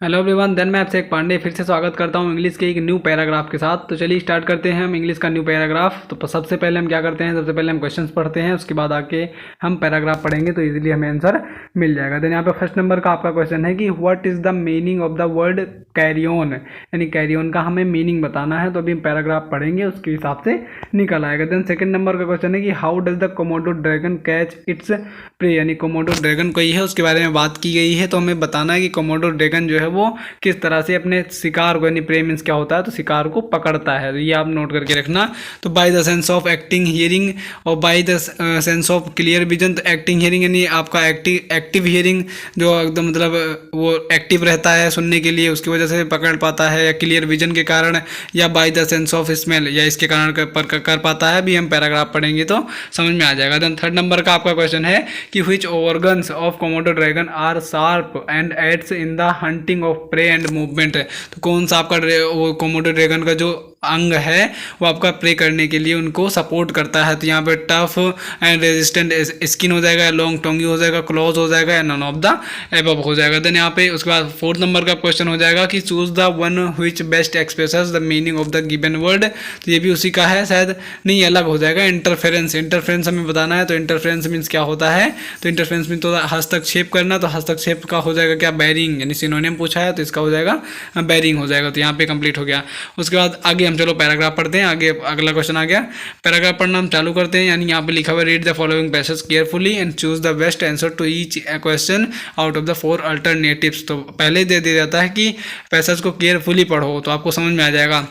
Hello everyone, then मैं आपसे एक पांडे फिर से स्वागत करता हूं इंग्लिश के एक न्यू पैराग्राफ के साथ। तो चलिए स्टार्ट करते हैं हम इंग्लिश का न्यू पैराग्राफ। तो सबसे पहले हम क्या करते हैं, सबसे पहले हम क्वेश्चंस पढ़ते हैं, उसके बाद आके हम पैराग्राफ पढ़ेंगे तो इजीली हमें आंसर मिल जाएगा। देन यहाँ पे फर्स्ट नंबर का आपका क्वेश्चन है कि what is the meaning of the word carry on, यानी कैरी ऑन का हमें मीनिंग बताना है। तो अभी हम पैराग्राफ पढ़ेंगे, उसके हिसाब से निकल आएगा। देन सेकंड नंबर का क्वेश्चन है कि how does the Komodo dragon catch its prey, यानी कोमोडो ड्रैगन कोई है उसके बारे में बात की गई है। तो हमें बताना है कि कोमोडो ड्रैगन जो है वो किस तरह से अपने शिकार को, यानी प्रे मीन्स क्या होता है, तो शिकार को पकड़ता है। तो ये आप नोट करके रखना। तो by the sense of acting hearing और by the sense of clear vision. तो एक्टिंग हियरिंग यानी आपका एक्टिव हियरिंग जो एकदम मतलब वो एक्टिव रहता है सुनने के लिए, उसकी वजह से पकड़ पाता है, या क्लियर विजन के कारण, या bye the sense of smell, या इसके कारण कर पाता है। भी हम पैराग्राफ पढ़ेंगे तो समझ में आ जाएगा। देन थर्ड नंबर का आपका क्वेश्चन है कि which organs of Komodo dragon are sharp and aids in the hunting of prey and movement. तो कौन सा आपका वो कोमोडो ड्रैगन का जो अंग है वो आपका प्रे करने के लिए उनको सपोर्ट करता है। तो यहाँ पे टफ एंड रेजिस्टेंट स्किन हो जाएगा, लॉन्ग टोंगी हो जाएगा, क्लॉज हो जाएगा, या नन ऑफ द एबव हो जाएगा। देन यहाँ पे उसके बाद फोर्थ नंबर का क्वेश्चन हो जाएगा कि choose the one which best expresses the meaning of the given word. तो ये भी उसी का है, शायद नहीं अलग हो जाएगा। इंटरफेरेंस, इंटरफेरेंस हमें बताना है। तो इंटरफेरेंस मीन्स क्या होता है, तो इंटरफेरेंस मीन तो हस्तक्षेप करना। तो हस्तक्षेप का हो जाएगा क्या, बैरिंग, यानी सिनोनिम पूछा है तो इसका हो जाएगा बैरिंग हो जाएगा। तो यहाँ पे कंप्लीट हो गया। उसके बाद आगे हम चलो पैराग्राफ पढ़ते हैं। आगे अगला क्वेश्चन आ गया, पैराग्राफ पढ़ना हम चालू करते हैं। यानी यहाँ पे लिखा हुआ read the following passage carefully and choose the best answer to each question out of the 4 alternatives. तो पहले दे दिया जाता है कि पैसेज को केयरफुली पढ़ो तो आपको समझ में आ जाएगा।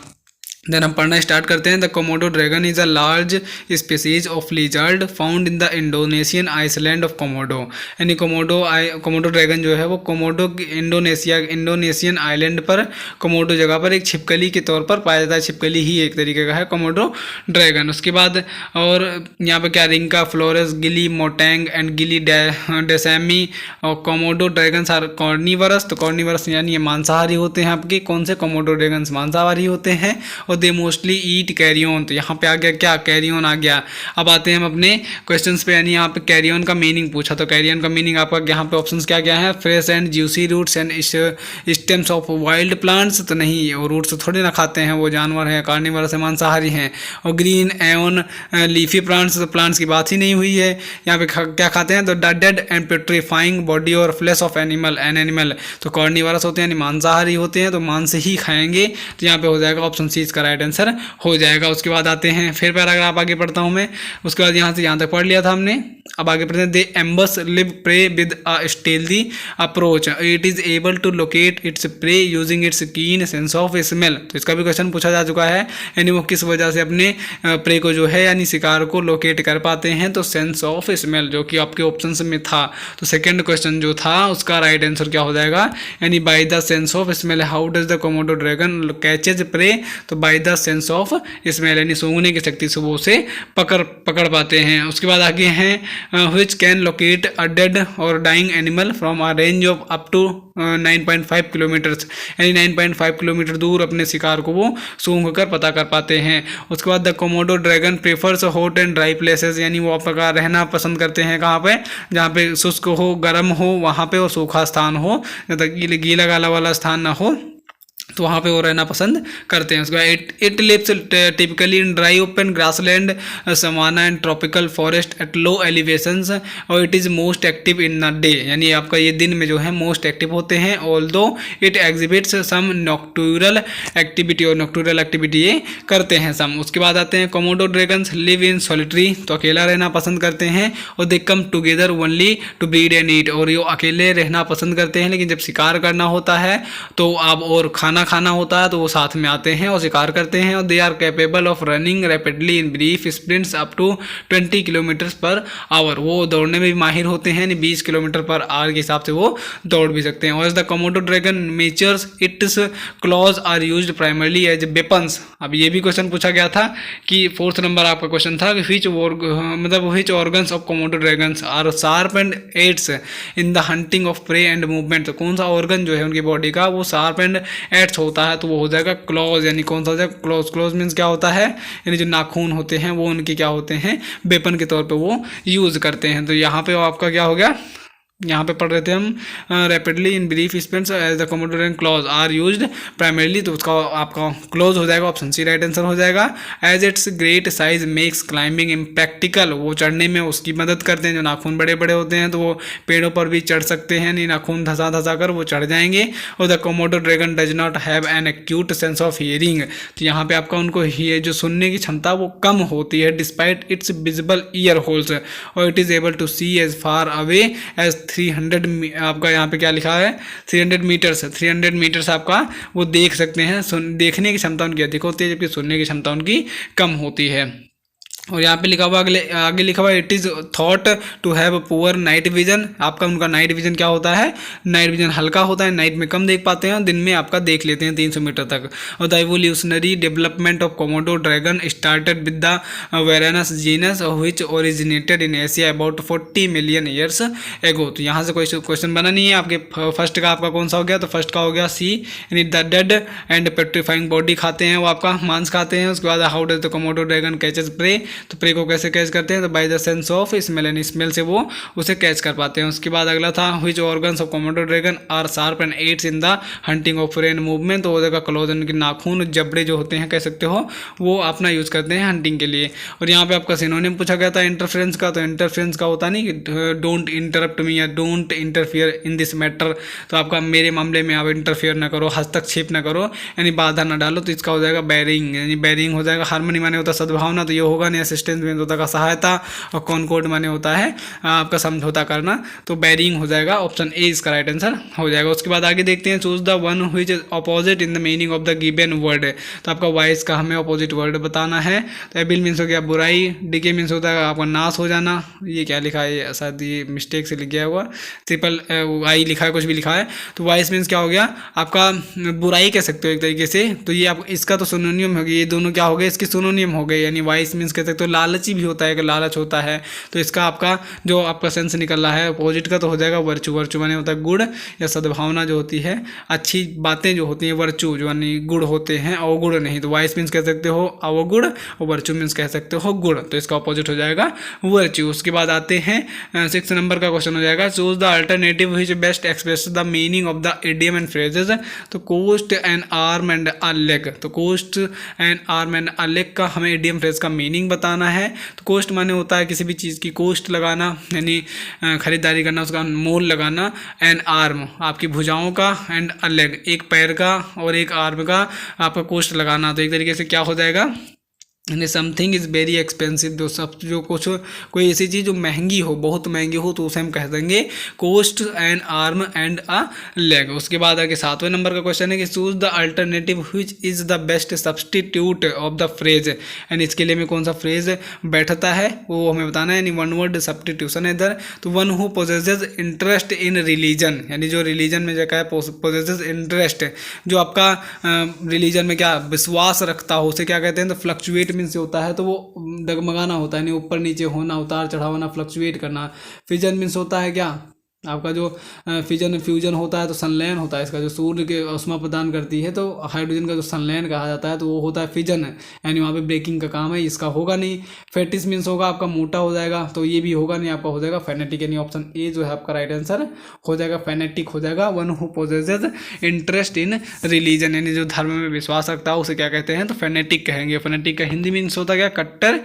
देन हम पढ़ना स्टार्ट करते हैं। The Komodo dragon is a large species of lizard found in the Indonesian island of Komodo. यानी कोमोडो ड्रैगन जो है वो कोमोडो इंडोनेशियन आइलैंड पर कोमोडो जगह पर एक छिपकली के तौर पर पाया जाता है। छिपकली ही एक तरीके का है कोमोडो ड्रैगन। उसके बाद और यहाँ पे क्या, रिंका, फ्लोरेस, गिली मोटेंग एंड गिली डेसैमी और कोमोडो ड्रैगन्स आर कॉर्निवरस। तो कॉर्निवरस यानी ये मांसाहारी होते हैं। आपके कौन से कोमोडो ड्रैगन्स मांसाहारी होते हैं और they mostly eat carry on. तो यहाँ पे आ गया क्या, कैरी ऑन आ गया। अब आते हैं हम अपने क्वेश्चंस पे। यानी यहाँ पे कैरी ऑन का मीनिंग पूछा, तो कैरी ऑन का मीनिंग आपका यहाँ पे ऑप्शंस क्या क्या है, fresh and juicy roots and stems of wild plants. तो नहीं, वो रूट्स थोड़ी ना खाते हैं, वो जानवर हैं, कार्निवरस है, मांसाहारी हैं। और ग्रीन एन लीफी प्लांट्स, तो प्लांट्स की बात ही नहीं हुई है। यहाँ पे क्या खाते हैं, तो डेड एंड पेट्रीफाइंग बॉडी और फ्लैश ऑफ एनिमल। तो कार्निवरस होते हैं यानी मांसाहारी होते हैं, तो मांस ही खाएंगे। तो यहाँ पे हो जाएगा ऑप्शन सी इसका राइट आंसर हो जाएगा। उसके बाद आते हैं फिर पैराग्राफ आगे पढ़ता हूं मैं। उसके बाद यहाँ से यहाँ तक पढ़ लिया था हमने। अब आगे पढ़ते हैं। They ambush live prey with a stealthy approach, it is able to locate its prey using its keen sense of smell. तो इसका भी क्वेश्चन पूछा जा चुका है, यानी वो किस वजह से अपने प्रे को जो है यानी शिकार को लोकेट कर पाते हैं। तो सेंस ऑफ स्मेल, जो कि आपके ऑप्शन में था। तो सेकेंड क्वेश्चन जो था उसका राइट आंसर क्या हो जाएगा, यानी by the sense of smell. How does the Komodo dragon catches prey, तो by the sense of smell, यानी सूंघने की शक्ति से वो उसे पकड़ पाते हैं। उसके बाद आगे हैं which can locate a dead or dying animal from a range of up to 9.5 kilometres, यानी 9.5 किलोमीटर दूर अपने शिकार को वो सूंघ कर पता कर पाते हैं। उसके बाद the Komodo dragon prefers hot and dry places, यानी वो आपका रहना पसंद करते हैं कहाँ पे, जहाँ पे शुष्क हो, गर्म हो वहाँ पे, और सूखा स्थान हो, गीला गाला वाला स्थान ना हो, तो वहाँ पे वो रहना पसंद करते हैं। उसके बाद it lives typically in dry open grassland, savanna and tropical forest at low elevations, और it is most active in the day, यानी आपका ये दिन में जो है मोस्ट एक्टिव होते हैं। Although it exhibits some nocturnal activity, और नॉक्टूरल एक्टिविटी ये करते हैं सम। उसके बाद आते हैं Komodo dragons live in solitary, तो अकेला रहना पसंद करते हैं। और they come together only to breed and eat, और ये अकेले रहना पसंद करते हैं, लेकिन जब शिकार करना होता है तो आप और खाना होता है तो वो साथ में आते हैं और शिकार करते हैं। और they are capable of running rapidly in brief sprints up to 20 kilometres per hour, वो दौड़ने में भी माहिर होते हैं, 20 किलोमीटर पर आवर के हिसाब से वो दौड़ भी सकते हैं। और the Komodo dragon matures its claws are used primarily as weapons. अब ये भी क्वेश्चन पूछा गया था कि फोर्थ नंबर आपका क्वेश्चन था कि which organs of Komodo dragons are sharp and aids in the hunting of prey and movement. तो कौन सा ऑर्गन जो है उनकी बॉडी का वो शार्प एंड एड्स होता है, तो वो हो जाएगा क्लॉज। यानी कौन सा हो जाएगा, क्लॉज। क्लॉज मीन्स क्या होता है, यानी जो नाखून होते हैं वो उनके क्या होते हैं, वेपन के तौर पे वो यूज करते हैं। तो यहाँ पे आपका क्या हो गया, यहाँ पे पढ़ रहे थे हम rapidly in brief spans as the commodore and claws are used primarily, तो उसका आपका क्लोज हो जाएगा, ऑप्शन सी राइट आंसर हो जाएगा। As its great size makes climbing impractical, वो चढ़ने में उसकी मदद करते हैं। जो नाखून बड़े बड़े होते हैं तो वो पेड़ों पर भी चढ़ सकते हैं, नहीं नाखून धंसा धंसा कर वो चढ़ जाएंगे। और the Komodo dragon does not have an acute sense of hearing, तो यहाँ पे आपका उनको जो सुनने की क्षमता वो कम होती है despite its visible ear holes, और it is able to see as far away as 300, आपका यहाँ पे क्या लिखा है 300 मीटर्स, 300 मीटर्स आपका वो देख सकते हैं। देखने की क्षमता उनकी अधिक होती है, जबकि सुनने की क्षमता उनकी कम होती है। और यहाँ पे लिखा हुआ आगे लिखा हुआ it is thought to have poor night vision, आपका उनका नाइट विजन क्या होता है, नाइट विजन हल्का होता है, नाइट में कम देख पाते हैं, दिन में आपका देख लेते हैं 300 मीटर तक। और the evolutionary development of Komodo dragon started with the Varanus genus which originated in Asia about 40 million years ago. तो यहाँ से कोई क्वेश्चन बना नहीं है। आपके फर्स्ट का आपका कौन सा हो गया, तो फर्स्ट का हो गया सी, यानी the dead and petrifying body खाते हैं, वो आपका मांस खाते हैं। उसके बाद how does the Komodo dragon catches prey, तो प्रे को कैसे कैच करते हैं, तो by the sense of smell, यानी स्मेल से वो उसे कैच कर पाते हैं। उसके बाद अगला था which organs of Komodo dragon are sharp and aids in the hunting of prey and movement, तो हो जाएगा क्लोज, यानी कि नाखून जबड़े जो होते हैं कह सकते हो वो अपना यूज करते हैं हंटिंग के लिए। और यहाँ पे आपका सिनोनिम पूछा गया था इंटरफेरेंस का, तो इंटरफेरेंस का होता नहीं कि डोंट इंटरप्ट मी या don't interfere in this matter, तो आपका मेरे मामले में आप इंटरफियर ना करो, हस्तक्षेप ना करो, यानी बाधा ना डालो, तो इसका हो जाएगा बैरिंग, यानी बैरिंग हो जाएगा। हार्मनी माने होता है सद्भावना, तो ये होगा नहीं। असिस्टेंस में होता का सहायता, और कॉनकॉर्ड माने होता है आपका समझौता करना, तो बैरिंग हो जाएगा, ऑप्शन ए इसका राइट आंसर हो जाएगा। उसके बाद आगे देखते हैं choose the one which is opposite in the meaning of the given word, तो आपका वाइस का हमें अपोजिट वर्ड बताना है। तो एबिल मीन्स हो गया बुराई, डीके मीन्स होता है आपका नाश हो जाना, ये क्या लिखा है शायद ये मिस्टेक से लिख गया हुआ, ट्रिपल आई लिखा है, कुछ भी लिखा है। तो वाइस मीन्स क्या हो गया आपका बुराई कह सकते हो एक तरीके से, तो ये आप इसका तो सिनोनिम हो गया, ये दोनों क्या हो गए इसके सिनोनिम हो गए, यानी वाइस मीन्स कह सकते हो लालची भी होता है, कि लालच होता है, तो इसका आपका जो आपका सेंस निकल रहा है अपोजिट का, तो हो जाएगा वर्चू। वर्चू माने होता है गुड़ या सद्भावना जो होती है, अच्छी बातें जो होती हैं, वर्चू जो यानी गुड़ होते हैं, अवगुण नहीं, तो वाइस मीन्स कह सकते हो अवगुण, और वर्चू मीन्स कह सकते हो गुड़, तो इसका अपोजिट हो जाएगा वर्चू। उसके बाद आते हैं 6 नंबर का क्वेश्चन हो जाएगा choose the alternative which best express the meaning of the idiom and phrases, तो cost and arm and a leg, तो cost and arm and a leg का हमें इडियम फ्रेज का मीनिंग बताना है। तो कोस्ट माने होता है किसी भी चीज़ की कोस्ट लगाना, यानी खरीदारी करना, उसका मोल लगाना। एंड आर्म आपकी भुजाओं का, एंड अ लेग एक पैर का और एक आर्म का आपका कोस्ट लगाना, तो एक तरीके से क्या हो जाएगा, यानी समथिंग इज़ वेरी एक्सपेंसिव, जो सब जो कुछ कोई ऐसी चीज़ जो महंगी हो, बहुत महंगी हो, तो उसे हम कह देंगे cost and arm and a leg. उसके बाद आगे 7वें नंबर का क्वेश्चन है कि choose the alternative which is the best substitute of the phrase, and इसके लिए में कौन सा फ्रेज बैठता है वो हमें बताना है, यानी वन वर्ड सब्सटीट्यूशन है इधर। तो one who possesses interest in religion, यानी जो रिलीजन में जगह है पोजेसेस इंटरेस्ट, जो आपका रिलीजन में क्या विश्वास रखता हो उसे क्या कहते हैं, तो फ्लक्चुएट मीन्स होता है, तो वो डगमगाना होता है, नहीं ऊपर नीचे होना, उतार चढ़ाव होना, फ्लक्चुएट करना। फिजन मीन्स होता है क्या आपका जो फिजन फ्यूजन होता है, तो संलयन होता है इसका, जो सूर्य के ऊष्मा प्रदान करती है, तो हाइड्रोजन का जो संलयन कहा जाता है, तो वो होता है फिजन, यानी वहाँ पे ब्रेकिंग का काम है, इसका होगा नहीं। फेटिस मीन्स होगा आपका मोटा हो जाएगा, तो ये भी होगा नहीं, आपका हो जाएगा फेनेटिक, यानी ऑप्शन ए जो है आपका राइट आंसर हो जाएगा, फेनेटिक हो जाएगा। One who possesses interest in religion, यानी जो धर्म में विश्वास रखता है उसे क्या कहते हैं, तो फेनेटिक कहेंगे। फेनेटिक का हिंदी मीन्स होता है क्या, कट्टर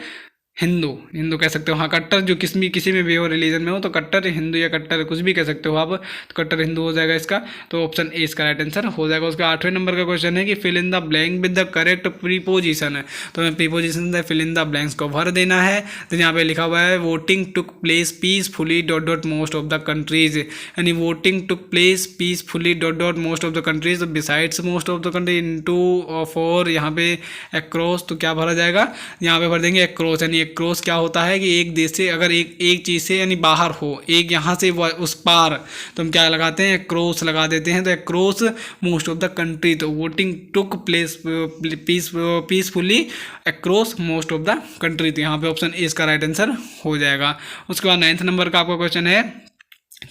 हिंदू, हिंदू कह सकते हो। हाँ कट्टर जो किसी में भी हो रिलीजन में हो, तो कट्टर हिंदू या कट्टर कुछ भी कह सकते हो आप, तो कट्टर हिंदू हो जाएगा इसका, तो ऑप्शन ए इसका राइट आंसर हो जाएगा। उसका 8वें नंबर का क्वेश्चन है कि fill in the blank with the correct preposition, तो हमें preposition fill in the blanks को भर देना है। तो यहाँ पे लिखा हुआ है voting took place peacefully dot dot most of the countries, यानी voting took place peacefully dot dot most of the countries besides most of the country into for, यहाँ पे अक्रॉस, तो क्या भरा जाएगा, यहाँ पे भर देंगे अक्रॉस, यानी क्रॉस क्या होता है कि एक देश से अगर एक चीज़ से यानी बाहर हो, एक यहाँ से उस पार, तो हम क्या लगाते हैं, क्रॉस लगा देते हैं, तो cross most of the country, तो voting took place peacefully across most of the country, तो यहाँ पे ऑप्शन ए इसका राइट आंसर हो जाएगा। उसके बाद 9th नंबर का आपका क्वेश्चन है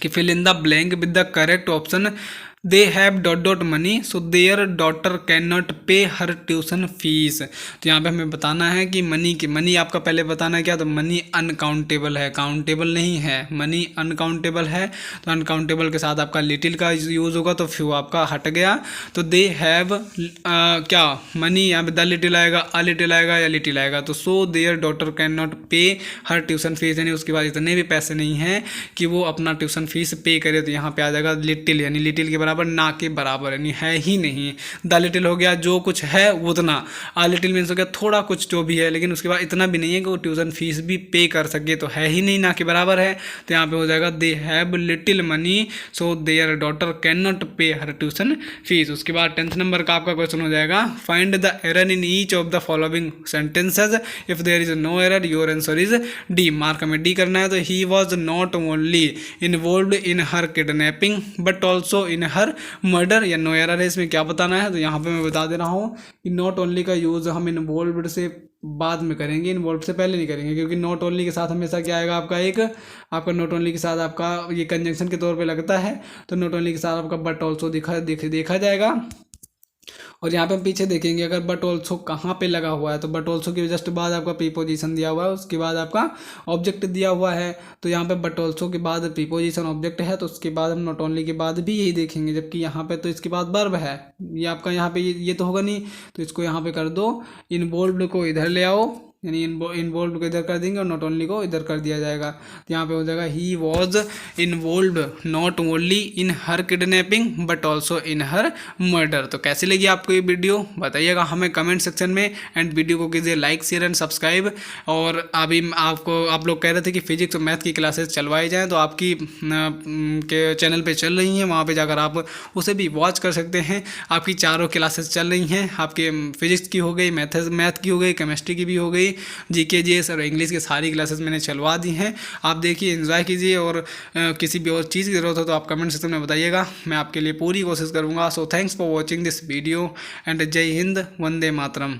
कि fill in the blank with the correct option they have dot dot money so their daughter can not pay her tuition fees. तो यहाँ पे हमें बताना है कि मनी आपका पहले बताना है क्या, तो मनी अनकाउंटेबल है, काउंटेबल नहीं है, मनी अनकाउंटेबल है। तो अनकाउंटेबल के साथ आपका लिटिल का यूज़ होगा, तो फ्यू आपका हट गया। तो दे हैव क्या मनी, यहाँ पे द लिटिल आएगा, अ लिटिल आएगा या लिटिल आएगा। तो सो their daughter can not pay her tuition fees, यानी उसके बाद इतने भी पैसे नहीं हैं कि वो अपना ट्यूशन फीस पे करे। तो यहाँ पे आ जाएगा लिटिल, यानी लिटिल के बराबर ना के बराबर, यानी है ही नहीं। द लिटिल हो गया जो कुछ है उतना, आ लिटिल मीन्स हो गया थोड़ा कुछ जो भी है, लेकिन उसके बाद इतना भी नहीं है कि वो ट्यूशन फीस भी पे कर सके, तो है ही नहीं, ना के बराबर है। तो यहाँ पे हो जाएगा they have little money so their daughter can not pay her tuition fees. उसके बाद 10th नंबर का आपका क्वेश्चन हो जाएगा, find the error in each of the following sentences, if there is no error your answer is D. Mark हमें D करना है। तो he was not only involve in her kidnapping but also in her murder, या no error है, इसमें क्या बताना है। तो यहाँ पे मैं बता दे रहा हूँ कि नॉट ओनली का यूज़ हम इन्वॉल्व से बाद में करेंगे, इन्वॉल्व से पहले नहीं करेंगे, क्योंकि नॉट ओनली के साथ हमेशा क्या आएगा आपका आपका नॉट ओनली के साथ आपका ये कंजंक्शन के तौर पे लगता है। तो नॉट ओनली के साथ आपका बट ऑल्सो देखा जाएगा। और यहाँ पे हम पीछे देखेंगे अगर बट ऑल्सो कहाँ पे लगा हुआ है, तो बट ऑल्सो के जस्ट बाद आपका प्रीपोजिशन दिया हुआ है, उसके बाद आपका ऑब्जेक्ट दिया हुआ है। तो यहाँ पे बट ऑल्सो के बाद प्रीपोजिशन ऑब्जेक्ट है, तो उसके बाद हम नॉट ओनली के बाद भी यही देखेंगे, जबकि यहाँ पे तो इसके बाद वर्ब है, ये आपका यहाँ पे ये तो होगा नहीं, तो इसको यहाँ पे कर दो, इन्वॉल्व्ड को इधर ले आओ, यानी इन्वॉल्व को इधर कर देंगे और नॉट ओनली को इधर कर दिया जाएगा। तो यहाँ पे हो जाएगा he was involved not only in her kidnapping but also in her murder. तो कैसी लगी आपको ये वीडियो बताइएगा हमें कमेंट सेक्शन में, एंड वीडियो को कीजिए लाइक शेयर एंड सब्सक्राइब। और अभी आप लोग कह रहे थे कि फिजिक्स और मैथ की क्लासेस चलवाई जाएँ, तो आपकी के चैनल पर चल रही हैं, वहाँ पर जाकर आप उसे भी वॉच कर सकते हैं। आपकी चारों क्लासेस चल रही हैं, आपके फिजिक्स की हो गई, मैथ की हो गई, केमिस्ट्री की भी हो गई, जीके जीएस और इंग्लिश की सारी क्लासेस मैंने चलवा दी हैं। आप देखिए एंजॉय कीजिए, और किसी भी और चीज़ की ज़रूरत हो तो आप कमेंट सेक्शन में बताइएगा, मैं आपके लिए पूरी कोशिश करूँगा। So thanks for watching this video and जय हिंद, वंदे मातरम।